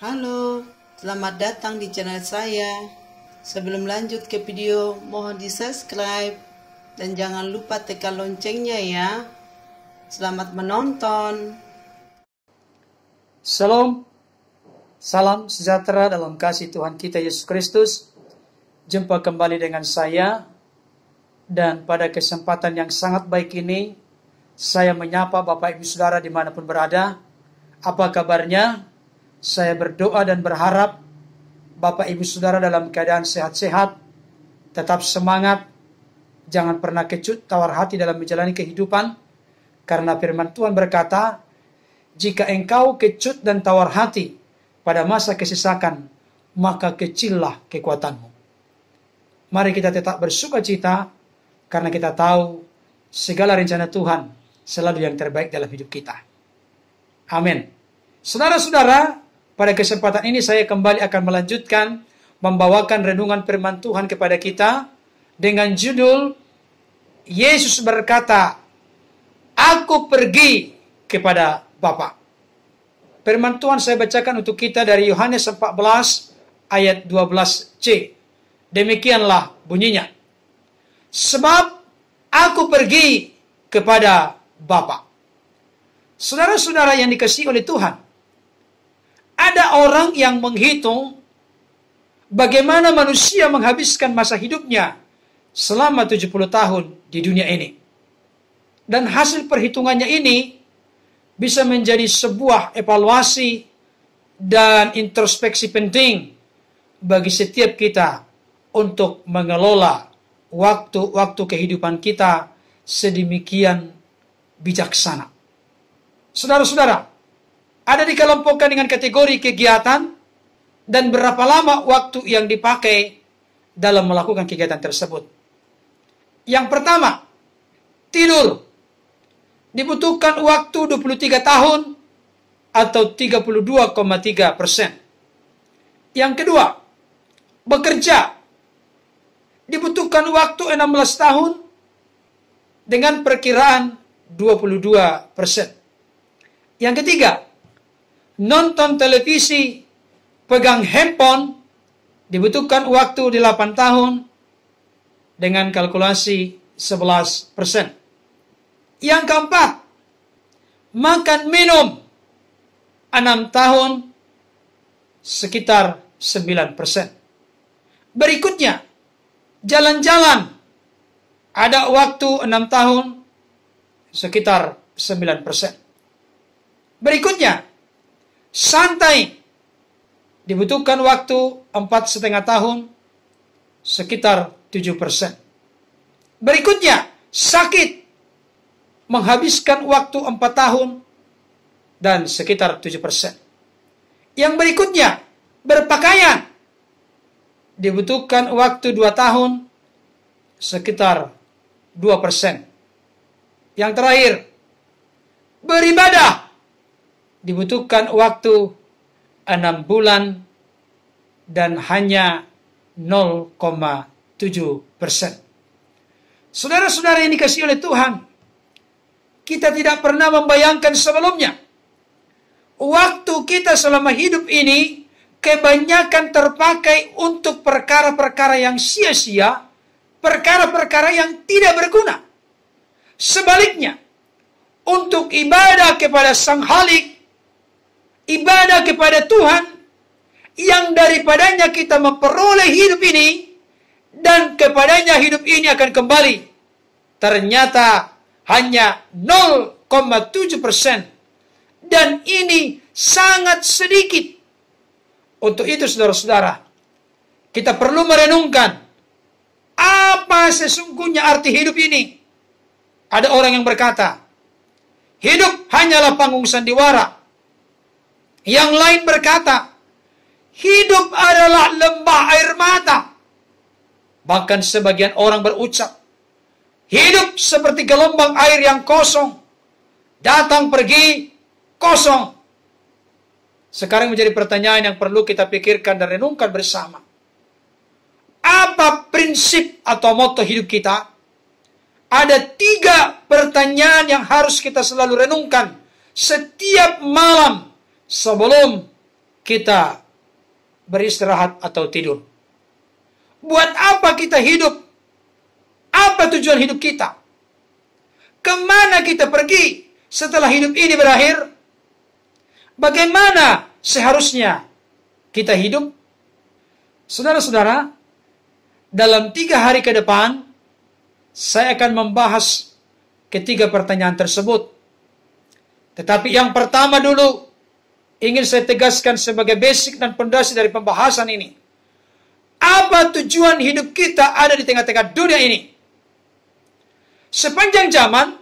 Halo, selamat datang di channel saya. Sebelum lanjut ke video, mohon di subscribe dan jangan lupa tekan loncengnya ya. Selamat menonton. Shalom, salam sejahtera dalam kasih Tuhan kita Yesus Kristus. Jumpa kembali dengan saya, dan pada kesempatan yang sangat baik ini, saya menyapa Bapak Ibu Saudara dimanapun berada. Apa kabarnya? Saya berdoa dan berharap Bapak Ibu Saudara dalam keadaan sehat-sehat, tetap semangat, jangan pernah kecut, tawar hati dalam menjalani kehidupan. Karena firman Tuhan berkata, jika engkau kecut dan tawar hati pada masa kesesakan, maka kecillah kekuatanmu. Mari kita tetap bersukacita, karena kita tahu segala rencana Tuhan selalu yang terbaik dalam hidup kita. Amin. Saudara-saudara, pada kesempatan ini saya kembali akan melanjutkan membawakan renungan firman Tuhan kepada kita dengan judul Yesus berkata, Aku pergi kepada Bapa. Firman Tuhan saya bacakan untuk kita dari Yohanes 14 ayat 12c. Demikianlah bunyinya. Sebab aku pergi kepada Bapa. Saudara-saudara yang dikasihi oleh Tuhan, ada orang yang menghitung bagaimana manusia menghabiskan masa hidupnya selama 70 tahun di dunia ini. Dan hasil perhitungannya ini bisa menjadi sebuah evaluasi dan introspeksi penting bagi setiap kita untuk mengelola waktu-waktu kehidupan kita sedemikian bijaksana. Saudara-saudara, ada dikelompokkan dengan kategori kegiatan dan berapa lama waktu yang dipakai dalam melakukan kegiatan tersebut. Yang pertama, tidur. Dibutuhkan waktu 23 tahun atau 32,3%. Yang kedua, bekerja. Dibutuhkan waktu 16 tahun dengan perkiraan 22%. Yang ketiga, nonton televisi, pegang handphone, dibutuhkan waktu 8 tahun dengan kalkulasi 11%. Yang keempat, makan minum 6 tahun, sekitar 9%. Berikutnya, jalan-jalan, ada waktu 6 tahun, sekitar 9%. Berikutnya, santai, dibutuhkan waktu 4,5 tahun, sekitar 7%. Berikutnya, sakit, menghabiskan waktu 4 tahun, dan sekitar 7%. Yang berikutnya, berpakaian, dibutuhkan waktu 2 tahun, sekitar 2%. Yang terakhir, beribadah, dibutuhkan waktu 6 bulan dan hanya 0,7%. Saudara-saudara yang dikasihi oleh Tuhan, kita tidak pernah membayangkan sebelumnya. Waktu kita selama hidup ini kebanyakan terpakai untuk perkara-perkara yang sia-sia, perkara-perkara yang tidak berguna. Sebaliknya, untuk ibadah kepada Sang Khalik, ibadah kepada Tuhan, yang daripadanya kita memperoleh hidup ini, dan kepadanya hidup ini akan kembali, ternyata hanya 0,7%. Dan ini sangat sedikit. Untuk itu saudara-saudara, kita perlu merenungkan apa sesungguhnya arti hidup ini. Ada orang yang berkata, hidup hanyalah panggung sandiwara. Yang lain berkata, hidup adalah lembah air mata. Bahkan sebagian orang berucap, hidup seperti gelombang air yang kosong, datang pergi, kosong. Sekarang menjadi pertanyaan yang perlu kita pikirkan dan renungkan bersama. Apa prinsip atau moto hidup kita? Ada 3 pertanyaan yang harus kita selalu renungkan setiap malam sebelum kita beristirahat atau tidur. Buat apa kita hidup? Apa tujuan hidup kita? Kemana kita pergi setelah hidup ini berakhir? Bagaimana seharusnya kita hidup? Saudara-saudara, dalam 3 hari ke depan, saya akan membahas ketiga pertanyaan tersebut. Tetapi yang pertama dulu, ingin saya tegaskan sebagai basic dan pondasi dari pembahasan ini. Apa tujuan hidup kita ada di tengah-tengah dunia ini? Sepanjang zaman,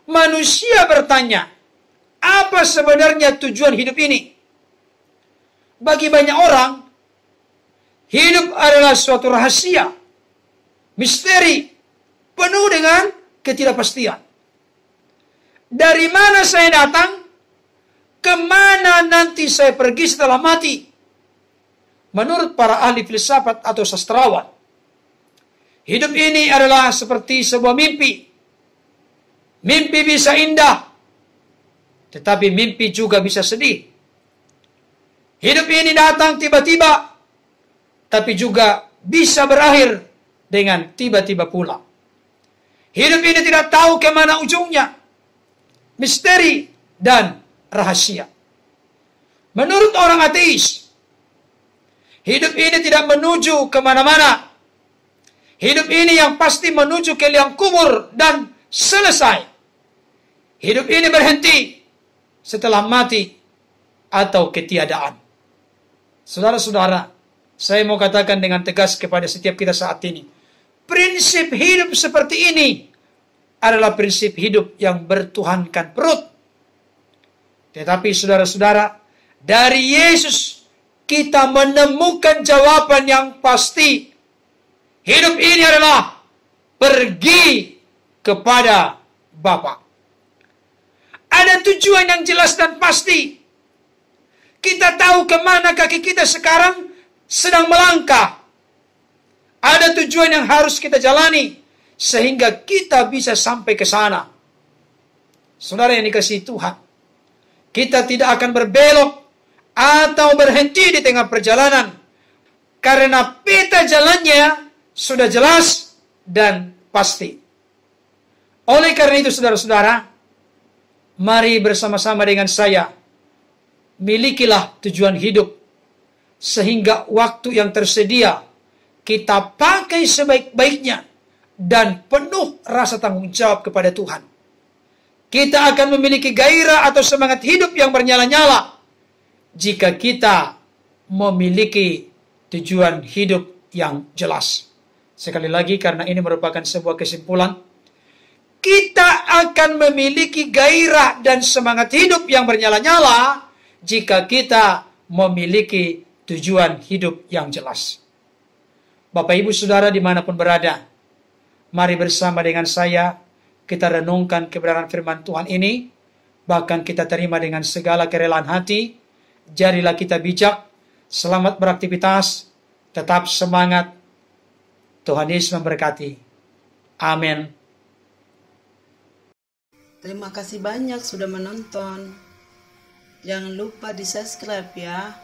manusia bertanya, apa sebenarnya tujuan hidup ini? Bagi banyak orang, hidup adalah suatu rahasia, misteri, penuh dengan ketidakpastian. Dari mana saya datang? Kemana nanti saya pergi setelah mati? Menurut para ahli filsafat atau sastrawan, hidup ini adalah seperti sebuah mimpi. Mimpi bisa indah, tetapi mimpi juga bisa sedih. Hidup ini datang tiba-tiba, tapi juga bisa berakhir dengan tiba-tiba pula. Hidup ini tidak tahu kemana ujungnya. Misteri dan rahasia. Menurut orang ateis, hidup ini tidak menuju kemana-mana. Hidup ini yang pasti menuju ke liang kubur dan selesai. Hidup ini berhenti setelah mati atau ketiadaan. Saudara-saudara, saya mau katakan dengan tegas kepada setiap kita saat ini. Prinsip hidup seperti ini adalah prinsip hidup yang bertuhankan perut. Tetapi saudara-saudara, dari Yesus kita menemukan jawaban yang pasti. Hidup ini adalah pergi kepada Bapa. Ada tujuan yang jelas dan pasti. Kita tahu kemana kaki kita sekarang sedang melangkah. Ada tujuan yang harus kita jalani sehingga kita bisa sampai ke sana. Saudara yang dikasihi Tuhan, kita tidak akan berbelok atau berhenti di tengah perjalanan karena peta jalannya sudah jelas dan pasti. Oleh karena itu saudara-saudara, mari bersama-sama dengan saya, milikilah tujuan hidup, sehingga waktu yang tersedia, kita pakai sebaik-baiknya, dan penuh rasa tanggung jawab kepada Tuhan. Kita akan memiliki gairah atau semangat hidup yang bernyala-nyala, jika kita memiliki tujuan hidup yang jelas. Sekali lagi, karena ini merupakan sebuah kesimpulan, kita akan memiliki gairah dan semangat hidup yang bernyala-nyala jika kita memiliki tujuan hidup yang jelas. Bapak, Ibu, Saudara dimanapun berada, mari bersama dengan saya kita renungkan kebenaran firman Tuhan ini, bahkan kita terima dengan segala kerelaan hati. Jadilah kita bijak, selamat beraktivitas, tetap semangat. Tuhan Yesus memberkati. Amin. Terima kasih banyak sudah menonton. Jangan lupa di subscribe ya.